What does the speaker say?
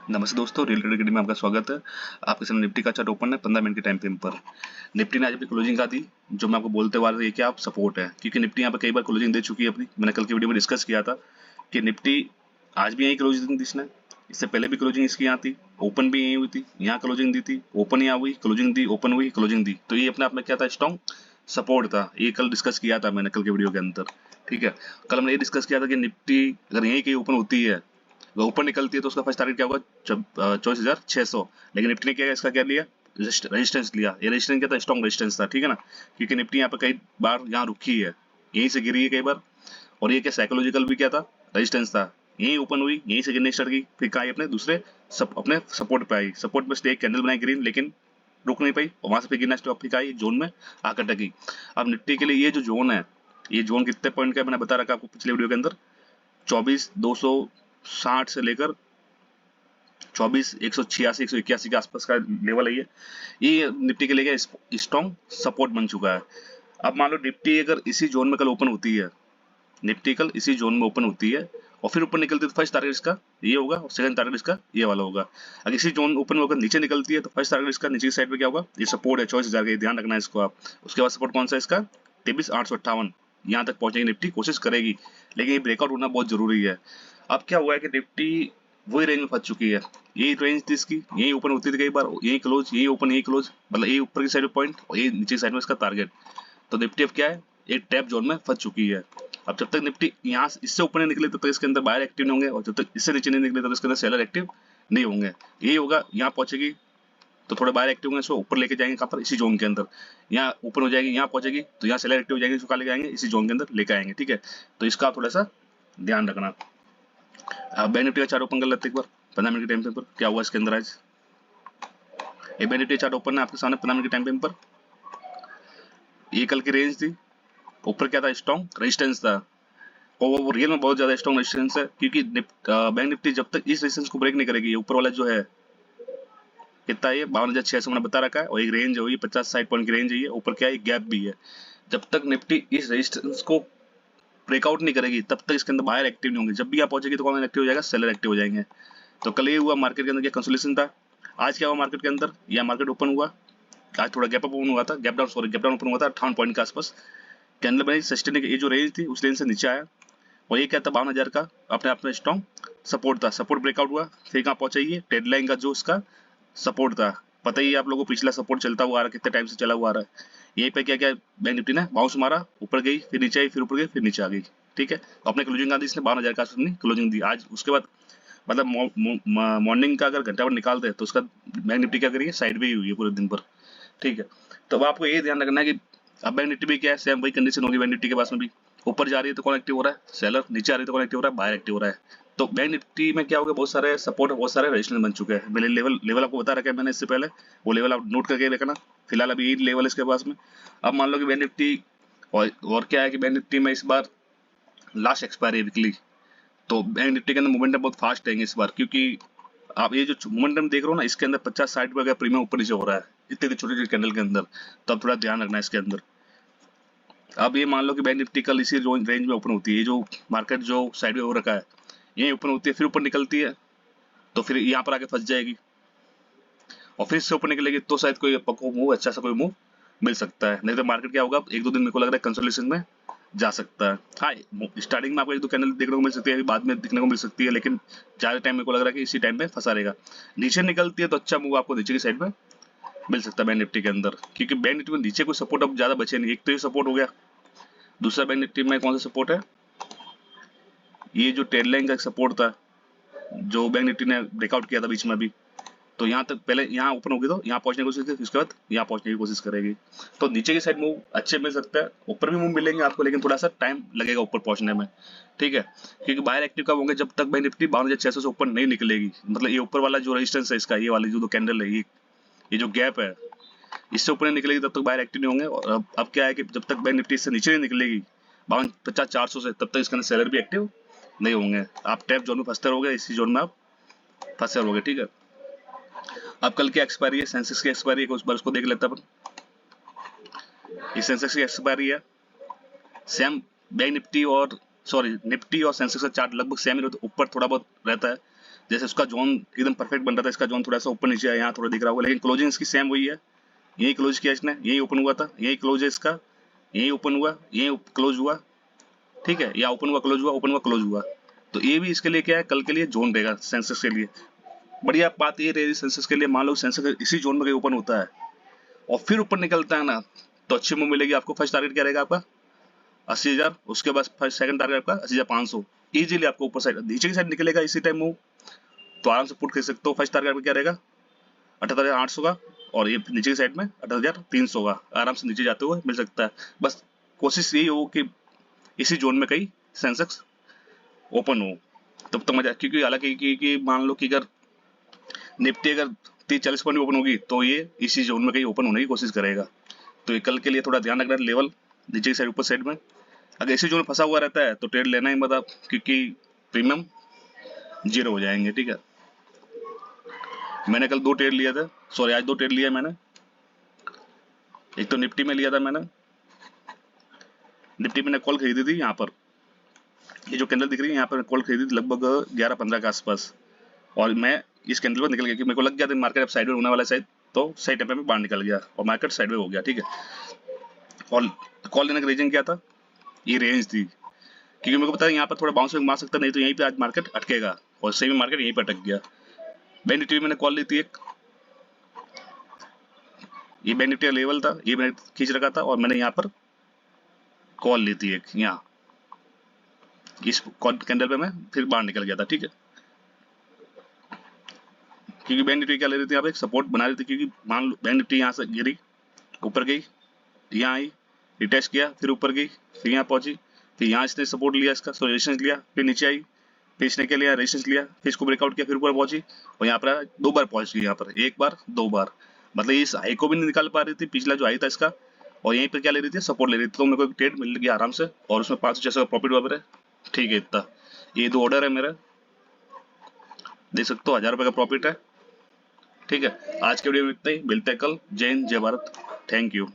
नमस्ते दोस्तों, real trade academy में आपका स्वागत है। आपके सामने निफ्टी का चार्ट ओपन है 15 मिनट के टाइम फ्रेम पर। निफ्टी ने आज अपनी क्लोजिंग का दी, जो मैं आपको बोलते हुआ ये कि आप सपोर्ट है, क्योंकि निफ्टी यहाँ पर कई बार क्लोजिंग दे चुकी है अपनी। मैंने कल की वीडियो में डिस्कस किया था कि निफ्टी आज भी यही क्लोजिंग दी इसने, इससे पहले भी क्लोजिंग इसकी यहाँ थी, ओपन भी यही हुई थी, यहाँ क्लोजिंग दी थी, ओपन यहाँ हुई, क्लोजिंग दी, ओपन हुई, क्लोजिंग दी। तो ये अपने आप में क्या था, स्ट्रॉन्ग सपोर्ट था। ये कल डिस्कस किया था मैंने कल के वीडियो के अंदर। ठीक है, कल हमने ये डिस्कस किया था कि निफ्टी अगर यही कहीं ओपन होती है, अगर ऊपर निकलती है तो उसका फर्स्ट टारगेट क्या होगा, 24,600। लेकिन निफ्टी ने क्या इसका क्या लिया, रेजिस्टेंस लिया। ये रेजिस्टेंस क्या था, स्ट्रॉन्ग रेजिस्टेंस था। ठीक है ना, क्योंकि निफ्टी यहाँ पे कई बार यहाँ रुकी है, यहीं से गिरी है कई बार। और ये क्या साइकोलॉजिकल भी क्या था, रेजिस्टेंस था। यहीं ओपन हुई, यहीं से गिरने स्टार्ट की, फिर कहा अपने दूसरे अपने सपोर्ट पे आई। सपोर्ट पे स्टे कैंडल बनाई ग्रीन, लेकिन रुक नहीं पाई, और वहां से फिर गिरना स्टॉप, फिर आई जोन में आकर टकी। अब निफ्टी के लिए ये जो जोन है, ये जोन कितने पॉइंट का है मैंने बता रखा आपको पिछले वीडियो के अंदर। 24,260 से लेकर 24,186 181 के आसपास का लेवल है ये निफ्टी के लिए स्ट्रॉन्ग सपोर्ट बन चुका है। अब मान लो निफ्टी अगर इसी जोन में कल ओपन होती है, निफ्टी कल इसी जोन में ओपन होती है और फिर ऊपर निकलती है, तो फर्स्ट टारगेट इसका ये होगा और सेकंड टारगेट इसका ये वाला होगा। अगर इसी जोन ओपन में होकर नीचे निकलती है तो फर्स्ट टारगेट इसका नीचे की साइड पे क्या होगा, ये सपोर्ट है 24,000 का, ध्यान रखना है इसको आप। उसके बाद सपोर्ट कौन सा है इसका, 23,858। यहाँ तक पहुंचने की निफ्टी कोशिश करेगी, लेकिन ये ब्रेकआउट होना बहुत जरूरी है। अब क्या हुआ है कि निफ्टी वही रेंज में फंस चुकी है। यही रेंज थी इसकी, यही ओपन होती थी कई बार, यही क्लोज, यही ओपन, यही क्लोज, मतलब यही ऊपर की साइड में पॉइंट और यही नीचे की साइड में इसका टारगेट। तो निफ्टी अब क्या है, एक टैप जोन में फंस चुकी है। अब जब तक निफ्टी यहाँ इससे ऊपर नहीं निकले तब तक इसके अंदर बायर एक्टिव नहीं होंगे, और जब तक इससे नीचे नहीं निकले तब इसके अंदर सेलर एक्टिव नहीं होंगे। यही होगा, यहाँ पहुंचेगी तो थोड़े बायर एक्टिव होंगे, इसको ऊपर लेके जाएंगे कहाँ पर, इसी जोन के अंदर। यहाँ ऊपर हो जाएगी, यहाँ पहुंचेगी तो यहाँ सेलर एक्टिव हो जाएंगे, इसको लेके आएंगे इसी जोन के अंदर लेके आएंगे। ठीक है, तो इसका आप थोड़ा सा ध्यान रखना। बैंक निफ्टी का चार्ट ओपन कर लेते एक बार 15 मिनट के टाइम फ्रेम पर, क्या हुआ इसके अंदर आज। ये बैंक निफ्टी चार्ट ओपन है आपके सामने 15 मिनट के टाइम फ्रेम पर। ये कल की रेंज थी, ऊपर क्या था, स्ट्रॉन्ग रेजिस्टेंस था, और वो रियल में बहुत ज्यादा स्ट्रॉन्ग रेजिस्टेंस है, क्योंकि बैंक निफ्टी जब तक इस रेजिस्टेंस को ब्रेक नहीं करेगी, ऊपर वाला जो है कितना, ये 52,600 मैंने बता रखा है, और एक रेंज है, 50-60 पॉइंट की रेंज है, ऊपर क्या है, गैप भी है। जब तक निफ्टी इस रेजिस्टेंस को ब्रेकआउट नहीं करेगी तब तक इसके अंदर बायर एक्टिव नहीं होंगे। जब भी यहाँ पहुंचेगी तो कौन एक्टिव हो जाएगा, सेलर एक्टिव हो जाएंगे। तो कल ये हुआ मार्केट के अंदर, क्या कंसोलिडेशन था। आज क्या हुआ मार्केट के अंदर, यह मार्केट ओपन हुआ, आज थोड़ा गैप अप ओपन हुआ था, गैप डाउन ओपन हुआ था 58 पॉइंट के आसपास। कैंडल बनी सस्टेन, ये जो रेंज थी उस रेंज से नीचे आया, और ये क्या था, 52,000 का अपने आप में स्ट्रॉन्ग सपोर्ट था। सपोर्ट ब्रेकआउट हुआ, फिर कहाँ पहुंचा, ये ट्रेड लाइन का जो उसका सपोर्ट था, पता ही है आप लोगों को, पिछला सपोर्ट चलता हुआ आ रहा है, कितने टाइम से चला हुआ आ रहा है। यहीं पे क्या क्या बैंक निफ्टी ने बाउंस मारा, ऊपर गई, फिर नीचे आई, फिर ऊपर गई, फिर नीचे आ गई। ठीक है, तो अपने क्लोजिंग आदि इसने 52,000 का अपनी क्लोजिंग दी आज। उसके बाद मतलब मॉर्निंग का अगर घंटा भर निकालते हैं तो उसका बैंक निफ्टी क्या करिए, साइड भी हुई है पूरे दिन पर। ठीक है, तो अब आपको ये ध्यान रखना है कि अब बैंक निफ्टी भी क्या है, सेम वही कंडीशन होगी बैंक निफ्टी के पास में भी। ऊपर जा रही है तो कौन एक्टिव हो रहा है, सेलर, नीचे आ रही है तो कौन एक्टिव हो रहा है, बायर एक्टिव हो रहा है। तो बैंक निफ्टी में क्या होगा, बहुत सारे सपोर्ट, बहुत सारे रेजिस्टेंस बन चुके हैं। मेरे लेवल लेवल आपको बता रखा है मैंने इससे पहले, वो लेवल आप नोट करके रखना। फिलहाल अभी यही लेवल इसके पास में। अब मान लो कि बैंक निफ्टी और क्या है कि बैंक निफ्टी में इस बार लास्ट एक्सपायरी है वीकली, तो बैंक निफ्टी के अंदर मोमेंटम बहुत फास्ट रहेंगे इस बार, क्योंकि आप ये जो मोमेंटम देख रहे हो ना, इसके अंदर 50-60 रुपए का प्रीमियम ऊपर नीचे हो रहा है इतने छोटे छोटे कैंडल के अंदर। तो अब थोड़ा ध्यान रखना है इसके अंदर। अब ये मान लो कि बैंक निफ्टी कल इसी रेंज में ओपन होती है, ये जो मार्केट जो साइड में हो रखा है यही ओपन होती है, फिर ऊपर निकलती है तो फिर यहाँ पर आके फंस जाएगी, और फिर इससे ऊपर निकलेगी तो शायद कोई पक्को मूव, अच्छा सा कोई मूव मिल सकता है। नहीं तो मार्केट क्या होगा, एक दो दिन मेरे को लग रहा है कंसोलिडेशन में जा सकता है। हाँ, स्टार्टिंग में आपको एक दो कैंडल देखने को मिल सकती है, अभी बाद में दिखने को मिल सकती है, लेकिन ज्यादा टाइम मेरे को लग रहा है कि इसी टाइम में फंसा रहेगा। नीचे निकलती है तो अच्छा मूव आपको नीचे की साइड में मिल सकता है बैंक निफ्टी के अंदर, क्योंकि बैंक निफ्टी में नीचे कोई सपोर्ट अब ज्यादा बचे नहीं। एक तो ये सपोर्ट हो गया, दूसरा बैंक निफ्टी में कौन सा सपोर्ट है, ये जो ट्रेड लाइन का सपोर्ट था जो बैंक निफ्टी ने ब्रेकआउट किया था बीच में अभी, तो यहाँ तक पहले यहाँ ओपन होगी तो यहाँ पहुंचने की कोशिश करेगी, उसके बाद यहाँ पहुंचने की कोशिश करेगी। तो नीचे की साइड मूव अच्छे मिल सकता है, ऊपर भी मूव मिलेंगे आपको, लेकिन थोड़ा सा टाइम लगेगा ऊपर पहुंचने में। ठीक है, क्योंकि बाहर एक्टिव कब होंगे, जब तक बैंक निफ्टी 52,600 से ऊपर नहीं निकलेगी। मतलब ये ऊपर वाला जो रेजिस्टेंस है इसका, ये वाली जो कैंडल है, ये जो गैप है, इससे ऊपर नहीं निकलेगी तब तक बाहर एक्टिव नहीं होंगे। और अब क्या है कि जब तक बैंक निफ्टी से नीचे नहीं निकलेगी 52,50-400 से, तब तक इसके अंदर सेलर भी एक्टिव नहीं होंगे। आप टैप जोन में फंसते रहोगे, इसी जोन में आप फंसे रहोगे। ठीक है, अब कल की एक्सपायरी है, सेंसेक्स की एक्सपायरी है, उस बार उसको देख लेते हैं अपन। ये सेंसेक्स की एक्सपायरी है, सेम बैंक निफ्टी और निफ्टी और सेंसेक्स का चार्ट लगभग सेम ही रहता है, ऊपर थोड़ा बहुत रहता है, जैसे उसका जोन एकदम परफेक्ट बन रहा था, इसका जोन थोड़ा सा ऊपर नीचे है, यहाँ थोड़ा दिख रहा होगा, लेकिन क्लोजिंग इसकी सेम वही है। यही क्लोज किया इसने, यही ओपन हुआ था, यही क्लोज है इसका, यही ओपन हुआ, यही क्लोज हुआ, ठीक है, या ओपन हुआ क्लोज हुआ, ओपन हुआ क्लोज हुआ। तो ये भी इसके लिए क्या है, कल के लिए जोन देगा सेंसेक्स के लिए। बढ़िया बात ये रहेगी सेंसेक्स के लिए, मान लो सेंसेक्स इसी जोन में कहीं ओपन होता है और फिर ऊपर निकलता है ना, तो अच्छी मूव मिलेगी आपको। फर्स्ट टारगेट क्या रहेगा आपका 80,000, उसके बाद फर्स्ट सेकंड टारगेट आपका 80,500, इजीली आपको ऊपर साइड नीचे की साइड निकलेगा इसी टाइम मूव, तो आराम से पुट कर सकते हो। फर्स्ट टारगेट में क्या रहेगा 78,800 का, और ये नीचे की साइड में 78,300 का, आराम से नीचे जाते हुए मिल सकता है। बस कोशिश यही हो कि इसी जोन में कहीं सेंसेक्स ओपन हो, तब तो मजा। क्योंकि हालांकि कि मान लो कि अगर निफ्टी अगर 30-40 पॉइंट ओपन होगी तो ये इसी जोन में कहीं ओपन होने की कोशिश करेगा। तो ये कल के लिए थोड़ा ध्यान रखना, लेवल नीचे की साइड ऊपर साइड में अगर इसी जोन में फंसा हुआ रहता है तो ट्रेड लेना ही मतलब, क्योंकि प्रीमियम जीरो हो जाएंगे, ठीक है। मैंने कल 2 ट्रेड लिया था, सॉरी आज 2 ट्रेड लिया मैंने। एक तो निफ्टी में लिया था मैंने, निफ्टी मैंने कॉल खरीदी थी यहाँ पर, ये जो कैंडल दिख रही है यहाँ पर कॉल खरीदी थी लगभग 11-15 के आसपास, और मैं इस कैंडल पर निकल गया कि मेरे को लग गया था मार्केट अब साइडवे होने वाला है शायद, तो सही टाइम पे मैं बाहर निकल गया और मार्केट साइडवे हो गया, ठीक है। और कॉल लेने का रीजन क्या था, ये रेंज थी, क्योंकि मेरे को पता है यहाँ पर थोड़ा बाउंस बैक मार सकता, नहीं तो यहीं पे आज मार्केट अटकेगा, और सही में मार्केट यहीं पे अटक गया। बैंक निफ्टी में मैंने कॉल ली थी एक, ये बैंक निफ्टी का लेवल था, ये मैंने खींच रखा था और मैंने यहाँ पर कॉल ली थी एक, यहाँ इस कैंडल पे मैं फिर बाहर निकल गया था, ठीक है। क्योंकि बैंक निफ्टी क्या ले रही थी यहाँ पे, एक सपोर्ट बना रही थी, क्योंकि मान लो बैंक निफ्टी यहाँ से गिरी, ऊपर गई, यहाँ आई, रिटेस्ट किया, फिर ऊपर गई, फिर यहाँ पहुंची, फिर यहाँ इसने सपोर्ट लिया इसका, सो रेजिस्टेंस लिया, फिर नीचे आई, फिर इसने क्या लिया रेजिस्टेंस लिया, फिर इसको ब्रेकआउट किया, फिर ऊपर पहुंची, और यहाँ पर 2 बार पहुंच गई, यहाँ पर 1 बार 2 बार, मतलब इस हाई को भी नहीं निकाल पा रही थी, पिछला जो हाई था इसका, और यहीं पर क्या ले रही थी सपोर्ट ले रही थी। तो मेरे को एक ट्रेड मिल गया आराम से, और उसमें 500-600 का प्रॉफिट हुआ मेरा, ठीक है इतना। ये 2 ऑर्डर है मेरा, देख सकते हो 1000 रुपये का प्रॉफिट है, ठीक है। आज के वीडियो में इतना ही, मिलते हैं कल। जय हिंद जय भारत, थैंक यू।